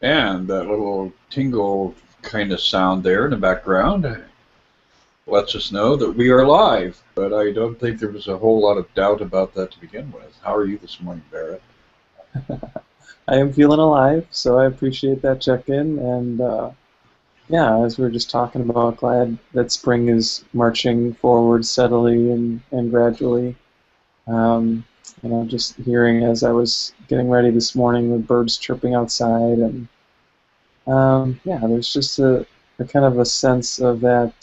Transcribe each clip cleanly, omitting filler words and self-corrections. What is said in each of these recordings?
And that little tingle kind of sound there in the background lets us know that we are live, but I don't think there was a whole lot of doubt about that to begin with. How are you this morning, Barrett? I am feeling alive, so I appreciate that check-in. And yeah, as we were just talking about, glad that spring is marching forward steadily and gradually. Um, just hearing as I was getting ready this morning, the birds chirping outside, and yeah, there's just a kind of a sense of that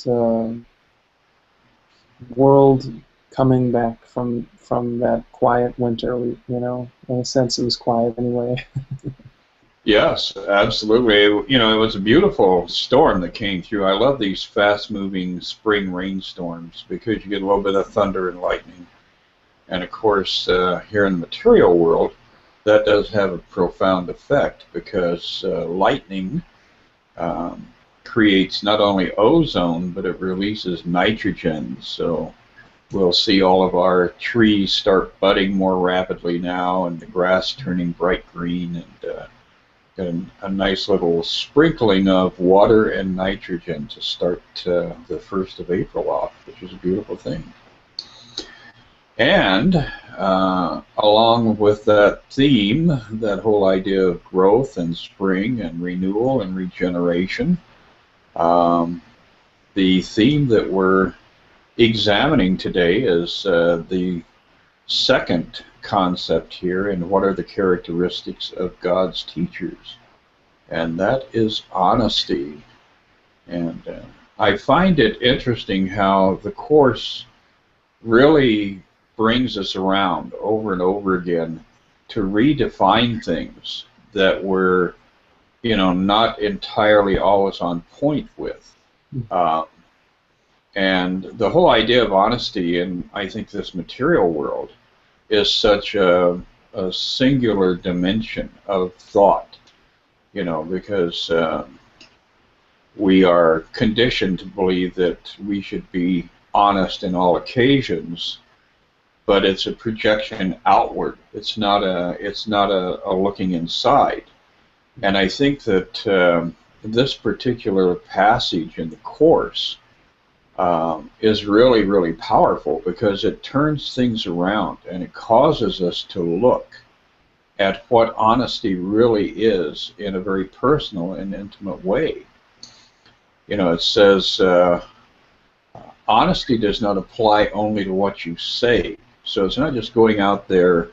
world coming back from that quiet winter. In a sense, it was quiet anyway. Yes, absolutely. It was a beautiful storm that came through. I love these fast-moving spring rainstorms because you get a little bit of thunder and lightning. And of course, here in the material world, that does have a profound effect because lightning um, creates not only ozone, but it releases nitrogen. So we'll see all of our trees start budding more rapidly now, and the grass turning bright green, and got a nice little sprinkling of water and nitrogen to start the 1st of April off, which is a beautiful thing. And along with that theme, that whole idea of growth and spring and renewal and regeneration, um, the theme that we're examining today is the second concept here, and what are the characteristics of God's teachers? And that is honesty. And I find it interesting how the Course really brings us around over and over again to redefine things that we're, not entirely always on point with. Uh, and the whole idea of honesty in, I think, this material world is such a singular dimension of thought, because we are conditioned to believe that we should be honest in all occasions, but it's a projection outward. It's not a looking inside. And I think that this particular passage in the Course is really, really powerful because it turns things around and it causes us to look at what honesty really is in a very personal and intimate way. It says, honesty does not apply only to what you say. So it's not just going out there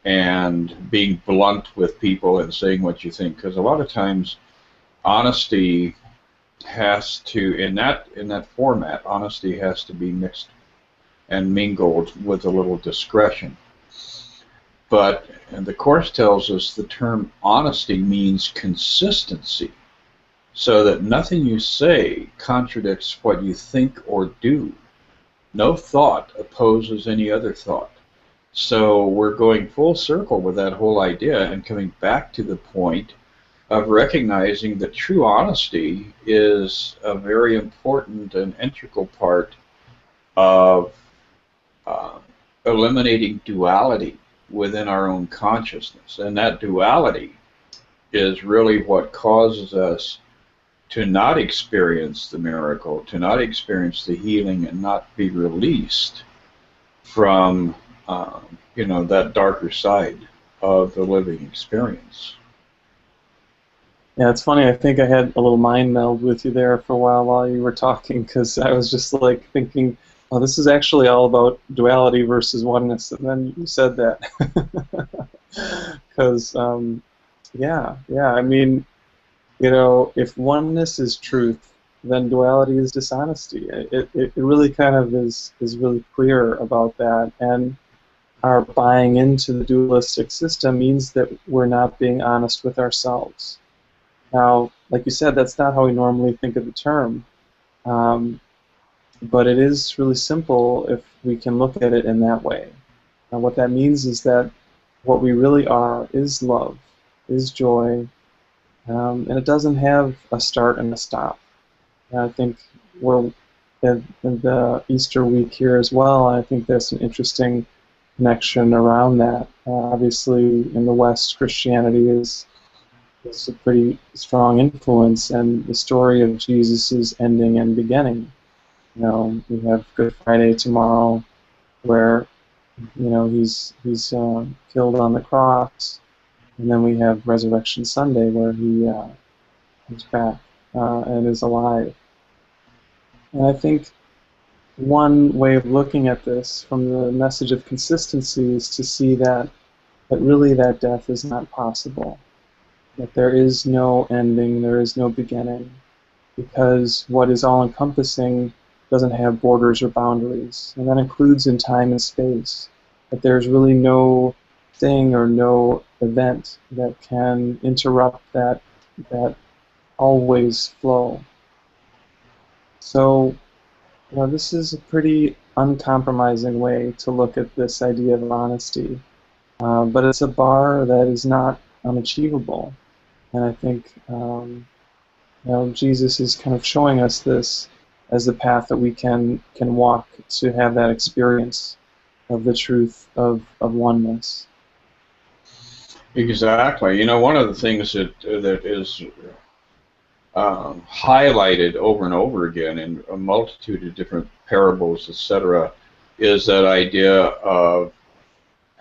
and being blunt with people and saying what you think, because a lot of times honesty has to, in that format, honesty has to be mixed and mingled with a little discretion. But the Course tells us the term honesty means consistency, so that nothing you say contradicts what you think or do. No thought opposes any other thought. So we're going full circle with that whole idea and coming back to the point of recognizing that true honesty is a very important and integral part of eliminating duality within our own consciousness. And that duality is really what causes us to not experience the miracle, to not experience the healing, and not be released from, that darker side of the living experience. Yeah, it's funny. I think I had a little mind meld with you there for a while you were talking, because I was just like thinking, oh, this is actually all about duality versus oneness, and then you said that. Because, yeah, I mean, if oneness is truth, then duality is dishonesty. It really kind of is really clear about that, and our buying into the dualistic system means that we're not being honest with ourselves. Now, like you said, that's not how we normally think of the term, but it is really simple if we can look at it in that way. And what that means is that what we really are is love, is joy, and it doesn't have a start and a stop. And I think we're in the Easter week here as well, and I think there's an interesting connection around that. Obviously, in the West, Christianity is is a pretty strong influence, and the story of Jesus' ending and beginning. We have Good Friday tomorrow, where he's killed on the cross, and then we have Resurrection Sunday, where he comes back and is alive. And I think one way of looking at this from the message of consistency is to see that really that death is not possible, that there is no ending, there is no beginning, because what is all-encompassing doesn't have borders or boundaries, and that includes in time and space, that there's really no thing or no event that can interrupt that always flow. So this is a pretty uncompromising way to look at this idea of honesty, but it's a bar that is not unachievable, and I think Jesus is kind of showing us this as the path that we can walk to have that experience of the truth of oneness. Exactly. One of the things that is highlighted over and over again in a multitude of different parables, etc., is that idea of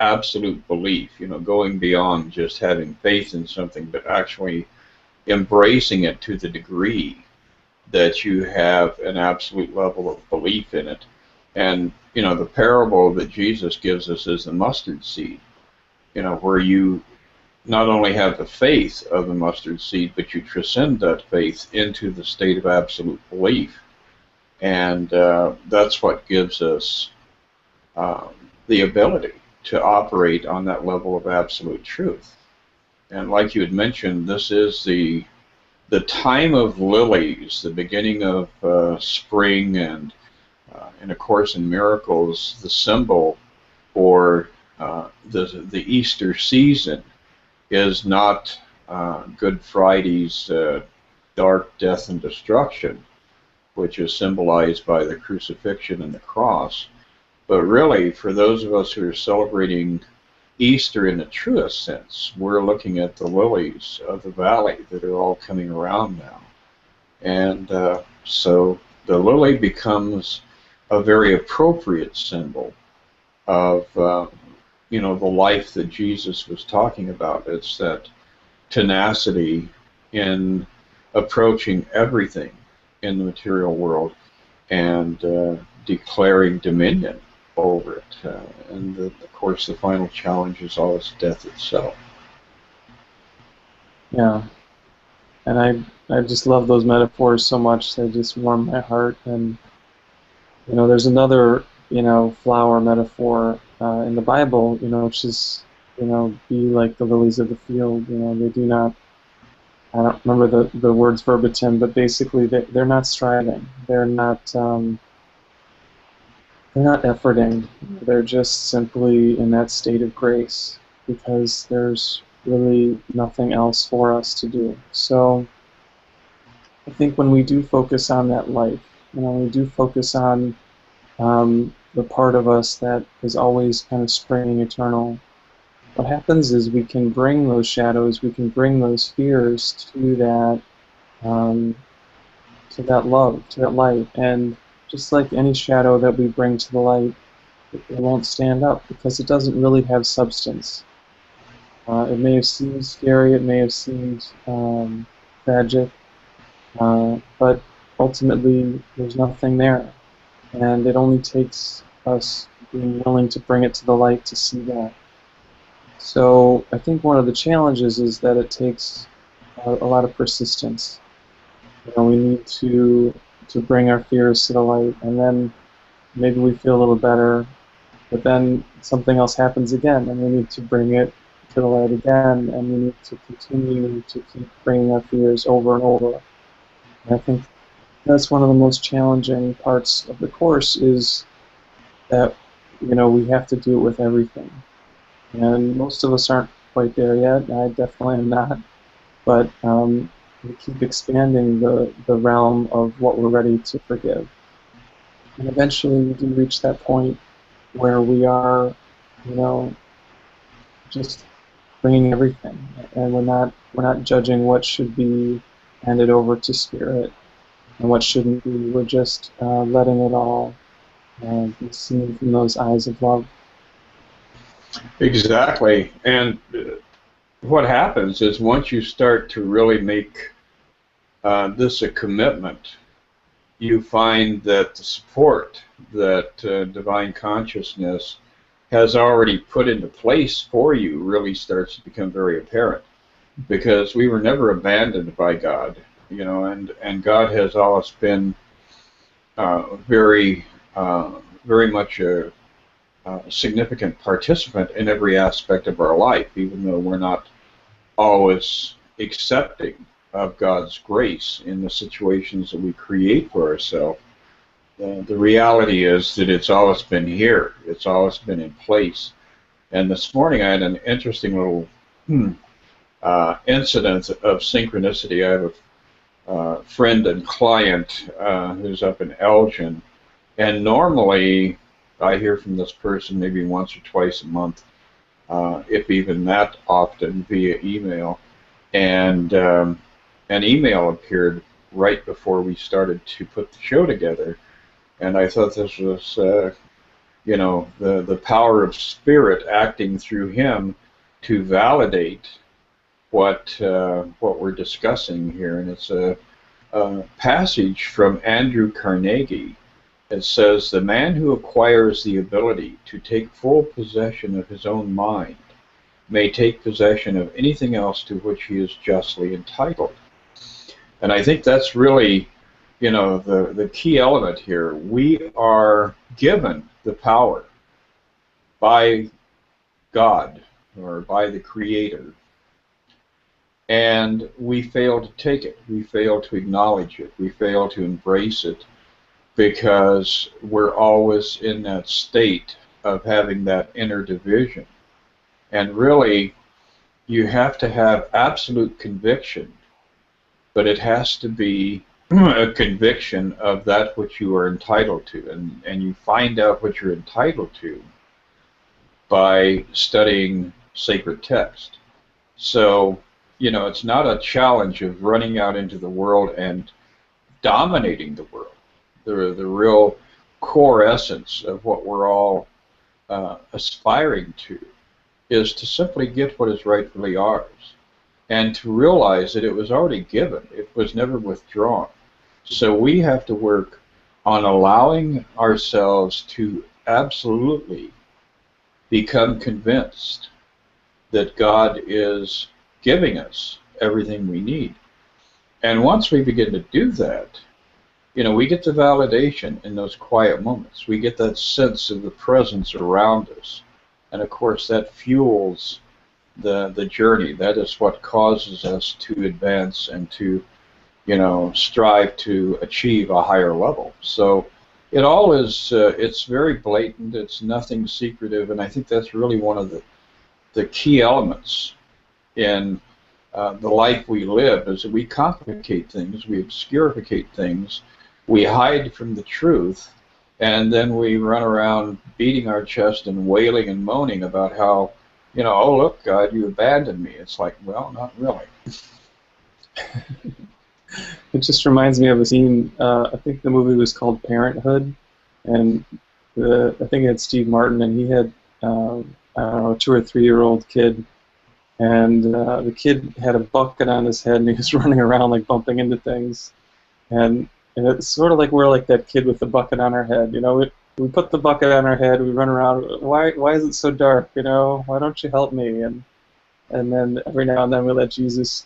absolute belief, going beyond just having faith in something, but actually embracing it to the degree that you have an absolute level of belief in it. And, the parable that Jesus gives us is the mustard seed, where you not only have the faith of the mustard seed, but you transcend that faith into the state of absolute belief. And that's what gives us the ability to operate on that level of absolute truth. And like you had mentioned, this is the time of lilies, the beginning of spring, and of course in miracles, the symbol for the Easter season is not Good Friday's dark death and destruction, which is symbolized by the crucifixion and the cross, but really for those of us who are celebrating Easter in the truest sense, we're looking at the lilies of the valley that are all coming around now. And so the lily becomes a very appropriate symbol of the life that Jesus was talking about. It's that tenacity in approaching everything in the material world and declaring dominion over it. And of course, the final challenge is always death itself. Yeah, and I just love those metaphors so much. They just warm my heart. And there's another flower metaphor in the Bible, which is be like the lilies of the field. They do not. I don't remember the words verbatim, but basically they're not striving. They're not efforting. They're just simply in that state of grace because there's really nothing else for us to do. So I think when we do focus on that life, we do focus on the part of us that is always kind of springing eternal, what happens is we can bring those shadows, we can bring those fears to that love, to that light. And just like any shadow that we bring to the light, it won't stand up because it doesn't really have substance. It may have seemed scary, it may have seemed tragic, but ultimately there's nothing there. And it only takes us being willing to bring it to the light to see that. So I think one of the challenges is that it takes a lot of persistence. We need to bring our fears to the light, and then maybe we feel a little better, but then something else happens again, and we need to bring it to the light again, and we need to continue to keep bringing our fears over and over. And I think that's one of the most challenging parts of the course, is that we have to do it with everything. And most of us aren't quite there yet. I definitely am not. But we keep expanding the realm of what we're ready to forgive. And eventually we do reach that point where we are, just bringing everything, and we're not judging what should be handed over to Spirit and what shouldn't be. We're just letting it all be seen from those eyes of love. Exactly. And what happens is once you start to really make this a commitment, you find that the support that divine consciousness has already put into place for you really starts to become very apparent, because we were never abandoned by God, and God has always been very, very much a significant participant in every aspect of our life, even though we're not always accepting of God's grace in the situations that we create for ourselves. The reality is that it's always been here. It's always been in place. And this morning I had an interesting little incident of synchronicity. I have a friend and client who's up in Elgin, and normally I hear from this person maybe once or twice a month, if even that often, via email. And an email appeared right before we started to put the show together, and I thought this was, the power of Spirit acting through him to validate what we're discussing here. And it's a passage from Andrew Carnegie. It says, "The man who acquires the ability to take full possession of his own mind may take possession of anything else to which he is justly entitled." And I think that's really, the key element here. We are given the power by God or by the Creator, and we fail to take it. We fail to acknowledge it. We fail to embrace it, because we're always in that state of having that inner division. And really, you have to have absolute conviction, but it has to be a conviction of that which you are entitled to. And you find out what you're entitled to by studying sacred text. So, it's not a challenge of running out into the world and dominating the world. The real core essence of what we're all aspiring to is to simply get what is rightfully ours, and to realize that it was already given. It was never withdrawn. So we have to work on allowing ourselves to absolutely become convinced that God is giving us everything we need. And once we begin to do that, we get the validation in those quiet moments. We get that sense of the presence around us. And of course, that fuels the journey. That is what causes us to advance and to, strive to achieve a higher level. So it all is, it's very blatant. It's nothing secretive. And I think that's really one of the key elements in the life we live, is that we complicate things, we obscuricate things, we hide from the truth, and then we run around beating our chest and wailing and moaning about how, oh, look, God, you abandoned me. It's like, well, not really. It just reminds me of a scene, I think the movie was called Parenthood, and I think it had Steve Martin, and he had, I don't know, a 2 or 3 year old kid, and the kid had a bucket on his head, and he was running around like bumping into things, and it's sort of like we're like that kid with the bucket on our head. We put the bucket on our head, we run around. Why is it so dark? Why don't you help me? And then every now and then we let Jesus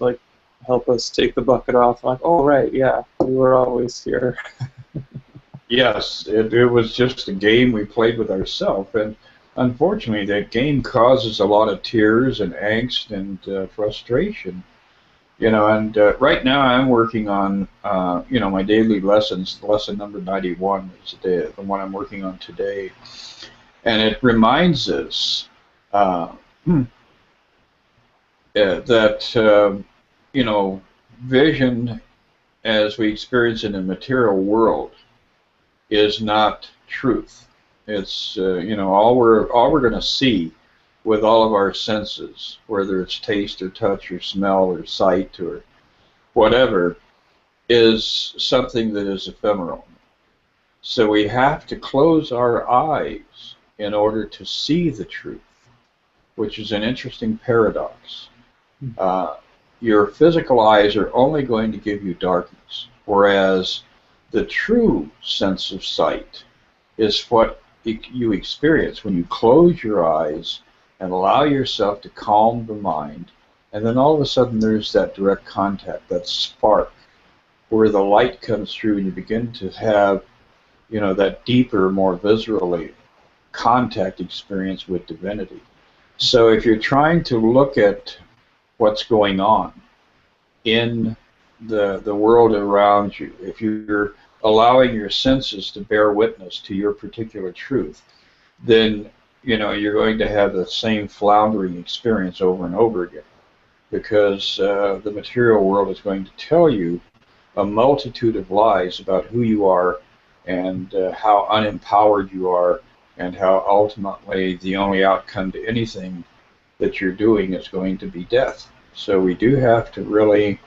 help us take the bucket off. Like, oh right, yeah, we were always here. Yes, it was just a game we played with ourselves, and unfortunately, that game causes a lot of tears and angst and frustration. And right now I'm working on, my daily lessons. Lesson number 91 is the one I'm working on today. And it reminds us that, vision as we experience it in the material world is not truth. It's, all we're going to see with all of our senses, whether it's taste or touch or smell or sight or whatever, is something that is ephemeral. So we have to close our eyes in order to see the truth, which is an interesting paradox. Your physical eyes are only going to give you darkness, whereas the true sense of sight is what you experience when you close your eyes and allow yourself to calm the mind, and then all of a sudden there's that direct contact, that spark, where the light comes through and you begin to have, that deeper, more viscerally contact experience with divinity. So if you're trying to look at what's going on in the world around you, if you're allowing your senses to bear witness to your particular truth, then you're going to have the same floundering experience over and over again, because the material world is going to tell you a multitude of lies about who you are and how unempowered you are, and how ultimately the only outcome to anything that you're doing is going to be death. So we do have to really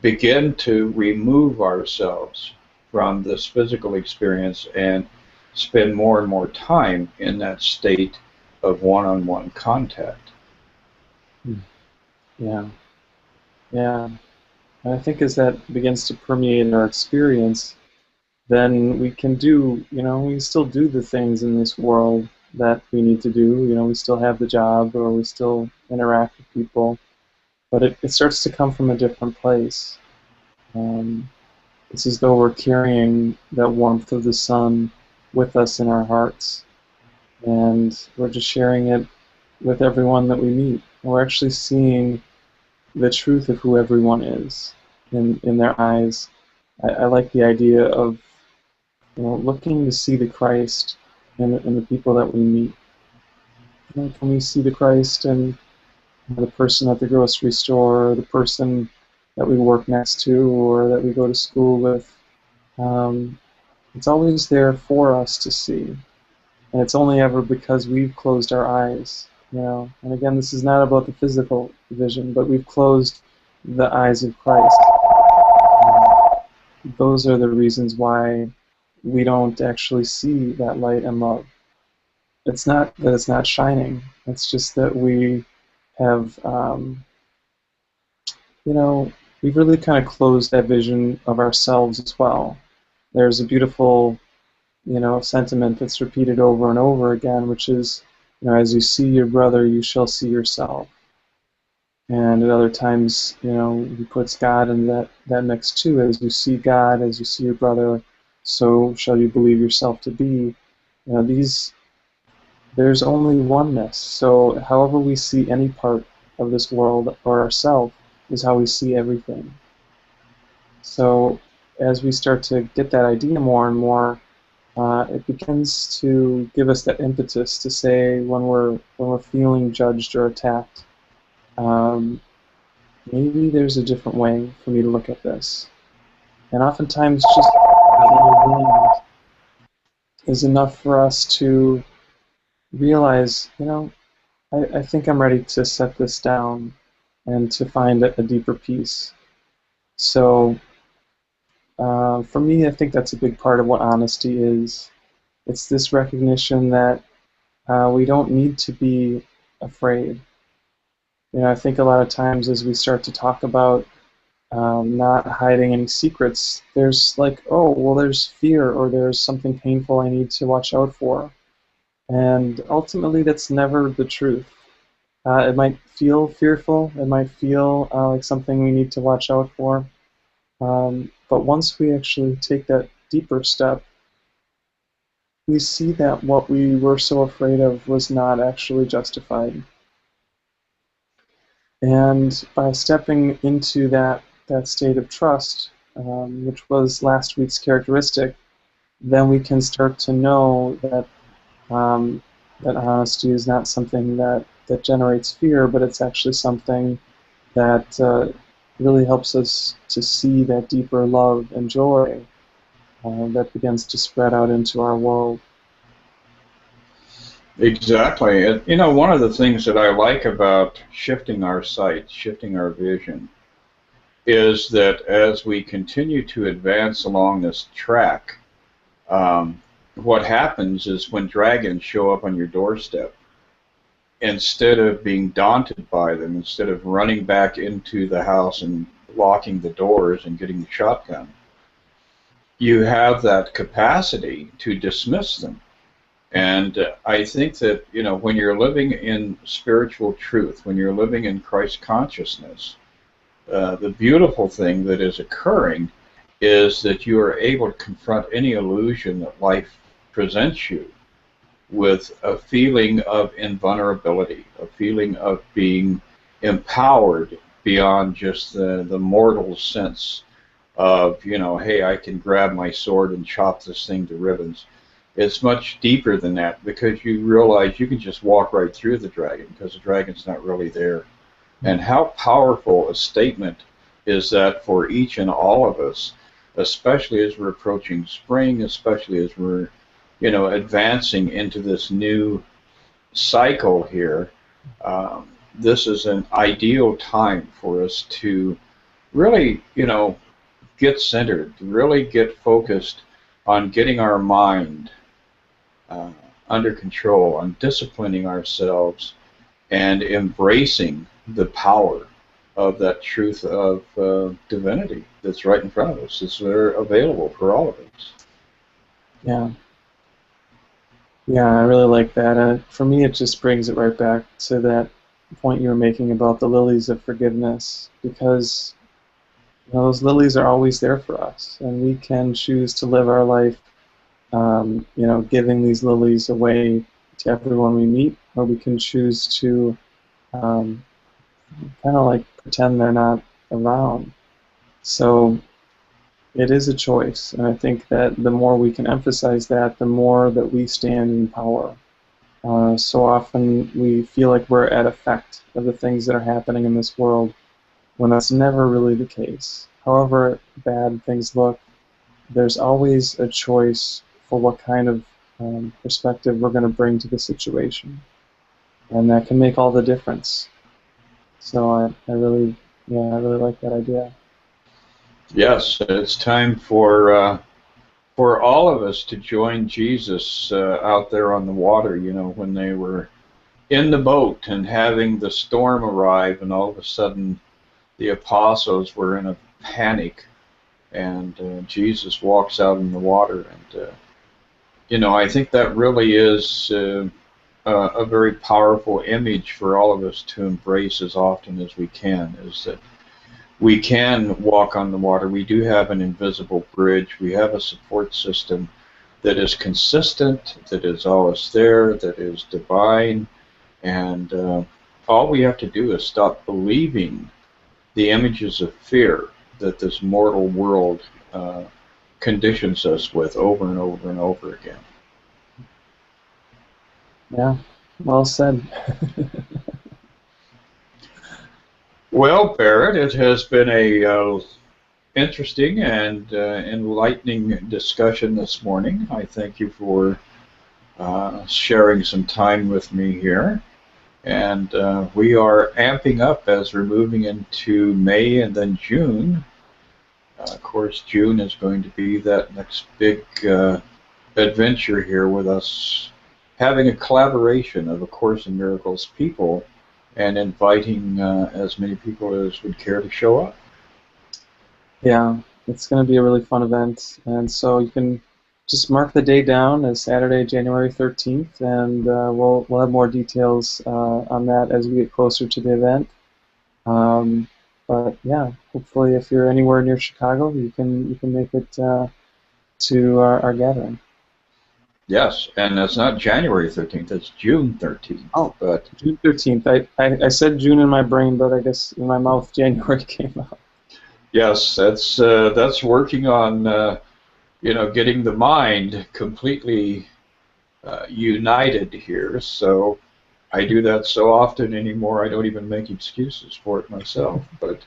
begin to remove ourselves from this physical experience and spend more and more time in that state of one-on-one contact. Yeah. Yeah. And I think as that begins to permeate our experience, then we can do, we can still do the things in this world that we need to do. We still have the job, or we still interact with people, but it starts to come from a different place. It's as though we're carrying that warmth of the sun with us in our hearts, and we're just sharing it with everyone that we meet. And we're actually seeing the truth of who everyone is in their eyes. I like the idea of looking to see the Christ in the people that we meet. Can we see the Christ in the person at the grocery store, or the person that we work next to, or that we go to school with? It's always there for us to see, and it's only ever because we've closed our eyes. And again, this is not about the physical vision, but we've closed the eyes of Christ. Those are the reasons why we don't actually see that light and love. It's not that it's not shining. It's just that we have, we've really kind of closed that vision of ourselves as well. There's a beautiful, sentiment that's repeated over and over again, which is, as you see your brother, you shall see yourself. And at other times, he puts God in that mix too. As you see God, as you see your brother, so shall you believe yourself to be. There's only oneness. So however we see any part of this world or ourselves is how we see everything. So as we start to get that idea more and more, it begins to give us that impetus to say, when we're feeling judged or attacked, maybe there's a different way for me to look at this. And oftentimes just is enough for us to realize, I think I'm ready to set this down and to find a deeper peace. So for me, I think that's a big part of what honesty is. It's this recognition that we don't need to be afraid. I think a lot of times as we start to talk about not hiding any secrets, there's like, oh, well, there's fear, or there's something painful I need to watch out for. And ultimately, that's never the truth. It might feel fearful, it might feel like something we need to watch out for, but once we actually take that deeper step, we see that what we were so afraid of was not actually justified. And by stepping into that state of trust, which was last week's characteristic, then we can start to know that that honesty is not something that generates fear, but it's actually something that really helps us to see that deeper love and joy that begins to spread out into our world. Exactly. One of the things that I like about shifting our sight, shifting our vision, is that as we continue to advance along this track, um, what happens is when dragons show up on your doorstep, instead of being daunted by them, instead of running back into the house and locking the doors and getting the shotgun, you have that capacity to dismiss them. And I think that, when you're living in spiritual truth, when you're living in Christ consciousness, the beautiful thing that is occurring is that you are able to confront any illusion that life presents you with a feeling of invulnerability, a feeling of being empowered beyond just the mortal sense of, hey, I can grab my sword and chop this thing to ribbons. It's much deeper than that because you realize you can just walk right through the dragon because the dragon's not really there. And how powerful a statement is that for each and all of us, especially as we're approaching spring, especially as we're, advancing into this new cycle here. This is an ideal time for us to really, get centered, really get focused on getting our mind uh, under control, on disciplining ourselves, and embracing the power of that truth of divinity that's right in front of us. It's there available for all of us. Yeah. Yeah, I really like that. And for me, it just brings it right back to that point you were making about the lilies of forgiveness, because those lilies are always there for us, and we can choose to live our life, giving these lilies away to everyone we meet, or we can choose to kind of like pretend they're not around. So it is a choice, and I think that the more we can emphasize that, the more that we stand in power. So often we feel like we're at effect of the things that are happening in this world, when that's never really the case. However bad things look, there's always a choice for what kind of perspective we're going to bring to the situation, and that can make all the difference. So I really, I really like that idea. Yes, it's time for all of us to join Jesus out there on the water. When they were in the boat and having the storm arrive, and all of a sudden the apostles were in a panic, and Jesus walks out in the water, and I think that really is a very powerful image for all of us to embrace as often as we can. Is that we can walk on the water. We do have an invisible bridge. We have a support system that is consistent, that is always there, that is divine, and all we have to do is stop believing the images of fear that this mortal world conditions us with over and over and over again. Yeah, well said. Well, Barrett, it has been a interesting and enlightening discussion this morning. I thank you for sharing some time with me here. And we are amping up as we're moving into May and then June. Of course, June is going to be that next big adventure here with us having a collaboration of A Course in Miracles people and inviting as many people as would care to show up. Yeah, it's going to be a really fun event, and so you can just mark the day down as Saturday, January 13th, and we'll have more details on that as we get closer to the event. But yeah, hopefully, if you're anywhere near Chicago, you can make it to our gathering. Yes, and it's not January 13th; it's June 13th. Oh, but June 13th. I said June in my brain, but I guess in my mouth January came out. Yes, that's working on getting the mind completely united here. So I do that so often anymore, I don't even make excuses for it myself. But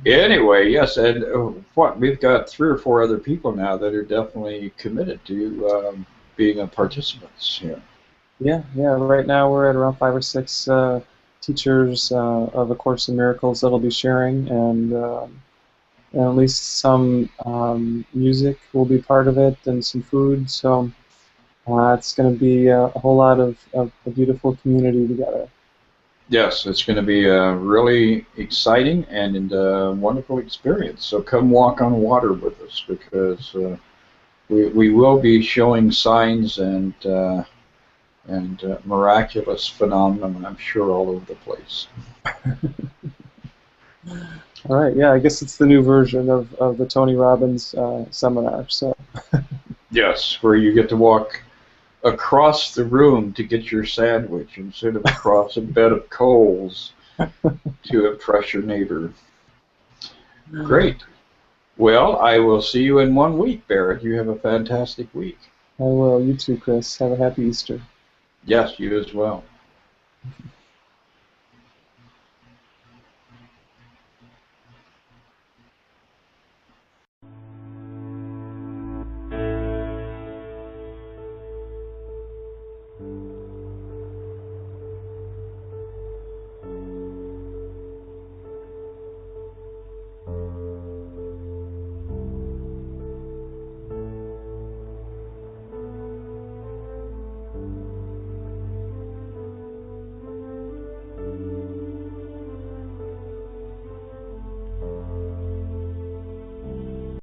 anyway, yes, and we've got 3 or 4 other people now that are definitely committed to being participants here. Yeah. Right now we're at around 5 or 6 teachers of A Course in Miracles that'll be sharing, and at least some music will be part of it, and some food. So it's going to be a whole lot of a beautiful community together. Yes, it's going to be a really exciting and wonderful experience. So come walk on water with us because we will be showing signs and miraculous phenomena, I'm sure, all over the place. All right, yeah, I guess it's the new version of the Tony Robbins seminar. So Yes, where you get to walk across the room to get your sandwich instead of across a bed of coals to impress your neighbor. Great. Well, I will see you in 1 week, Barrett. You have a fantastic week. I will. You too, Chris. Have a happy Easter. Yes, you as well.